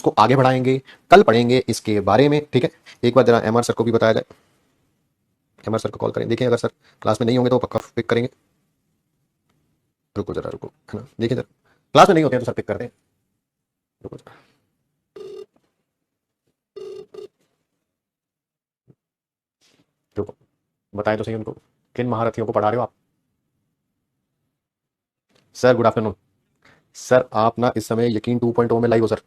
इसको आगे बढ़ाएंगे, कल पढ़ेंगे इसके बारे में, ठीक है। एक बार जरा एमआर सर को भी बताया जाए, एमआर सर को कॉल करें, देखें अगर सर क्लास में नहीं होंगे तो पक्का पिक करेंगे। रुको जरा, रुको, है ना, देखिए जरा क्लास में नहीं होते हैं तो सर पिक करते हैं। रुको जरा, रुको, बताएं तो सही उनको, किन महारथियों को पढ़ा रहे हो आप? Sir good afternoon. सर आप ना इस समय यकीन 2.0 में लाइव हो सर।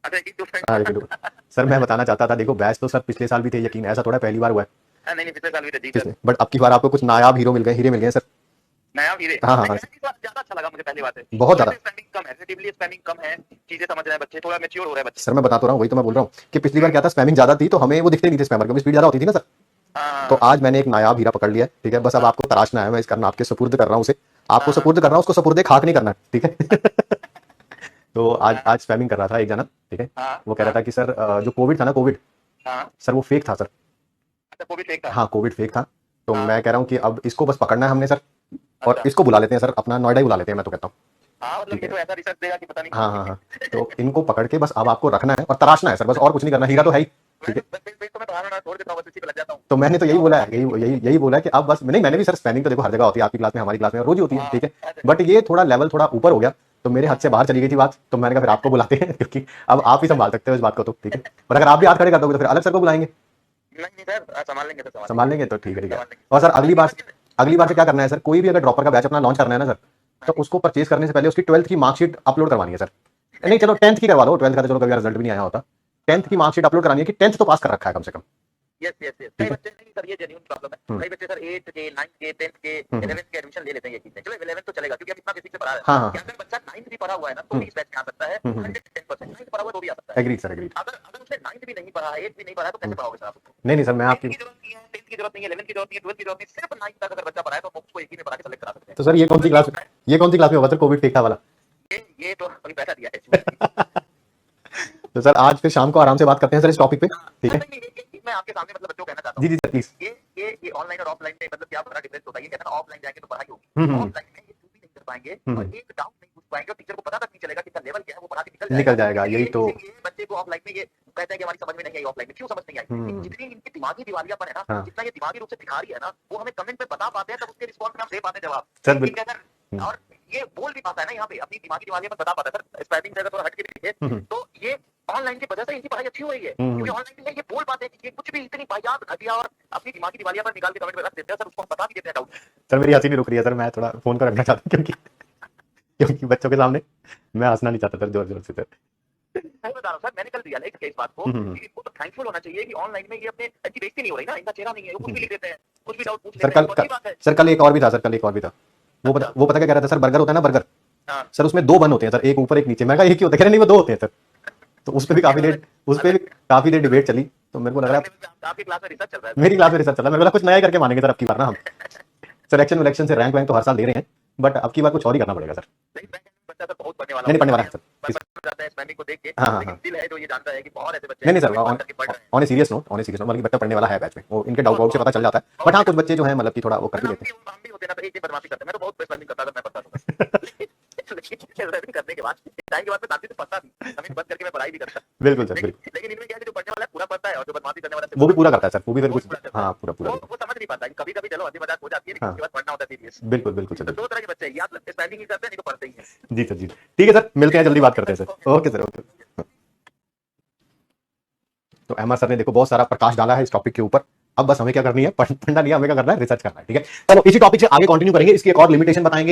हाँ यकीन 2। सर मैं बताना चाहता था, देखो बैच तो सर पिछले साल भी थे, यकीन ऐसा थोड़ा पहली बार हुआ है। नहीं पिछले साल भी थे जी। बट अब की बार आपको कुछ नायाब हीरो मिल गए, हीरे मिल गए सर। नायाब हीरे? हाँ हाँ हाँ, ज्यादा अच्छा लगा मुझे, पहली बात है बहुत ज्यादा। स्पेंडिंग कम है, रिलेटिवली स्पेंडिंग कम है, चीजें समझ रहे हैं बच्चे, थोड़ा मैच्योर हो रहे हैं बच्चे। सर मैं बता तो रहा हूँ, वही तो मैं बोल रहा हूँ कि पिछली बार क्या था, स्पैमिंग ज्यादा थी तो हमें वो दिखते नहीं थे स्पैमर, क्योंकि स्पीड ज्यादा होती थी ना सर। तो आज मैंने एक नायाब हीरा पकड़ लिया है, ठीक है। बस अब आपको तराशना है, मैं इस कारण आपके सुपुर्द कर रहा हूँ उसे, आपको सुपुर्द कर रहा हूँ, उसको सुपुर्द खाक नहीं करना, ठीक है। तो आज स्पैमिंग कर रहा था एक जना, ठीक है। वो कह रहा था कि सर जो कोविड था ना, कोविड सर वो फेक था सर। कोविड फेक था? हाँ कोविड फेक था। तो मैं कह रहा हूँ कि अब इसको बस पकड़ना है हमने सर, और इसको बुला लेते हैं सर, अपना नोएडा ही बुला लेते हैं, मैं तो कहता हूँ। मतलब ये तो ऐसा रिसर्च देगा कि पता नहीं। हाँ हाँ हाँ, तो इनको पकड़ के बस अब आपको रखना है और तराशना है सर, बस और कुछ नहीं करना, हीरा तो है ही, ठीक है। तो मैंने तो यही बोला है, यही बोला है कि अब बस नहीं, मैंने भी सर स्पैनिंग तो देखो हर जगह होती है, आपकी क्लास में हमारी क्लास में रोज ही होती है, ठीक है। बट ये थोड़ा लेवल थोड़ा ऊपर हो गया, तो मेरे हाथ से बाहर चली गई थी बात, तो मैंने कहा फिर आपको बुलाते हैं, क्योंकि अब आप ही संभाल सकते हो इस बात को, तो ठीक है। और अगर आप भी हाथ खड़े कर दोगे तो फिर अलग सर को बुलाएंगे। नहीं सर, संभाल लेंगे तो ठीक है। और सर अगली बार से क्या करना है सर, कोई भी अगर ड्रॉपर का बैच अपना लॉन्च करना है ना सर, तो उसको परचेज करने से पहले उसकी 12th की मार्कशीट अपलोड करवानी है सर। नहीं चलो 10th की करवा दो, 12th का तो चलो कभी रिजल्ट भी नहीं आया होता, 10th की मार्कशीट अपलोड करानी है कि 10th तो पास कर रखा है कम से कम। यस कई बच्चे नहीं सर, ये जेन्युइन प्रॉब्लम है, कई बच्चे सर 8th के 9th के 10th के 11th के एडमिशन ले लेते हैं, ये चीजें चलो 11th तो चलेगा क्योंकि अब इतना बेसिक से पढ़ा रहा है। अगर बच्चा 9th भी पढ़ा हुआ है ना तो भी इस बैच में आ सकता है, 110% 9th पढ़ा हुआ तो भी आ सकता है। Agree sir, agree. अगर उसने 9th भी नहीं पढ़ा, 8th भी नहीं पढ़ा तो कैसे पढ़ाओगे सर आप? नहीं सर, मैं आपकी 10th की जरूरत नहीं है, 10th की जरूरत नहीं है, 11th की जरूरत नहीं है, 12th की जरूरत नहीं है, सिर्फ 9th तक अगर बच्चा पढ़ा है तो उसको एक ही में पढ़ा के सेलेक्ट करा सकते हैं। तो सर ये कौन सी क्लास में होगा सर कोविड फेक था वाला? ये तो अभी पैसा दिया है। तो सर आज फिर शाम को आराम से बात करते हैं सर इस टॉपिक पे, ठीक है। मैं आपके सामने मतलब बच्चों को कहना चाहता हूँ, जी सर प्लीज। ये ऑनलाइन और ऑफलाइन में मतलब क्या बड़ा डिफरेंस होता है। ये कहता है ऑफलाइन जाएंगे तो पढ़ाई होगी, ऑफलाइन में ये भी नहीं कर पाएंगे और एक डाउट नहीं पूछ पाएंगे और टीचर को पता तक नहीं चलेगा कि इसका लेवल क्या है, वो पढ़ा के निकल जाएगा। यही तो बच्चे को ऑफलाइन में ये कहते हैं कि हमारी समझ में नहीं आई, ऑफलाइन में क्यों समझ नहीं आई? जितनी इनकी दिमागी दिवालियापन है ना, जितना ये दिमागी रूप से दिखा रही है ना, वो हमें कमेंट पे बता पाते हैं, तब उसके रिस्पॉन्स में हम दे पाते हैं जवाब। और ये बोल भी पाता है ना यहाँ पे, अपनी दिमागी दिवालियापन बता पाता है सर। स्पेलिंग से अगर थोड़ा हट के देखे तो ये ऑनलाइन की वजह से इनकी पढ़ाई अच्छी हो रही है, क्योंकि ऑनलाइन में ये बोल पाते हैं कि ये कुछ भी इतनी वाहियात घटिया और अपनी दिमागी दिवालिया पर निकाल के कमेंट में रख देते हैं सर, उसको हम बता भी देते हैं डाउट। सर मेरी हंसी नहीं रुक रही है सर, मैं थोड़ा फोन को रखना चाहता हूँ क्योंकि बच्चों के सामने मैं हंसना नहीं चाहता सर जोर जोर से सर। मैं बता रहा हूँ सर, मैंने कल रियलाइज किया इस बात को कि इनको तो थैंकफुल होना चाहिए कि ऑनलाइन में ये अपने अच्छी बेइज्जती नहीं हो रही ना, इनका चेहरा नहीं है, वो कुछ भी लिख देते हैं, कुछ भी डाउट पूछ लेते हैं। सर कल एक और भी था सर, वो पता क्या कह रहा था सर, बर्गर होता है ना बर्गर सर, उसमें 2 बन होते हैं सर, एक ऊपर एक नीचे। मैं कहा एक ही होता है, कह रहे नहीं वो 2 होते हैं सर। तो उस पर भी काफी देर डिबेट चली, तो मेरे को लग रहा है आपकी क्लास में रिसर्च चल रहा है, मेरी क्लास में रिसर्च चल रहा है। मेरे को लगा कुछ नया करके मानेंगे सर अब की बार ना हम। सिलेक्शन से रैंक तो हर साल दे रहे हैं, बट अब की बार कुछ और ही करना पड़ेगा सर। बहुत पढ़ने वाला है सर, को देख के दिल है जो ये जानता है कि बहुत ऐसे बच्चे नहीं sir, on a serious note मतलब बच्चा पढ़ने वाला है बैच में, वो इनके डाउट से पता चल जाता है। बट हाँ कुछ बच्चे जो है मतलब कि थोड़ा वो कर भी लेते हैं, हम भी होते ना, एक बदमाशी करते हैं। मैं तो बहुत स्पेलिंग करता था, मैं पढ़ता था करने के बाद टाइम के बाद मैं तो पढ़ता भी, हमें बंद करके मैं पढ़ाई भी करता। बिल्कुल सर, बिल्कुल। लेकिन इनमें क्या है, जो पढ़ने वाला पूरा पढ़ता है और जो बदमाशी करने वाला वो भी पूरा करता है सर, वो भी फिर कुछ हाँ पूरा वो समझ नहीं पाता, कभी-कभी चलो हंसी मजाक हो जाती है, लेकिन उसके बाद पढ़ना होता है सीरियस। बिल्कुल सर, 2 तरह के बच्चे हैं, या तो स्पेलिंग ही करते हैं, नहीं तो पढ़ते ही हैं। जी सर, जी ठीक है सर, मिलते हैं, जल्दी बात करते हैं सर। Okay sir, okay. तो एमआर सर ने देखो बहुत सारा प्रकाश डाला है इस टॉपिक के ऊपर। अब बस हमें क्या करनी है, पढ़ना नहीं है, हमें क्या करना है, रिसर्च करना है, ठीक है। चलो इसी टॉपिक से आगे कंटिन्यू करेंगे, इसकी एक और लिमिटेशन बताएंगे।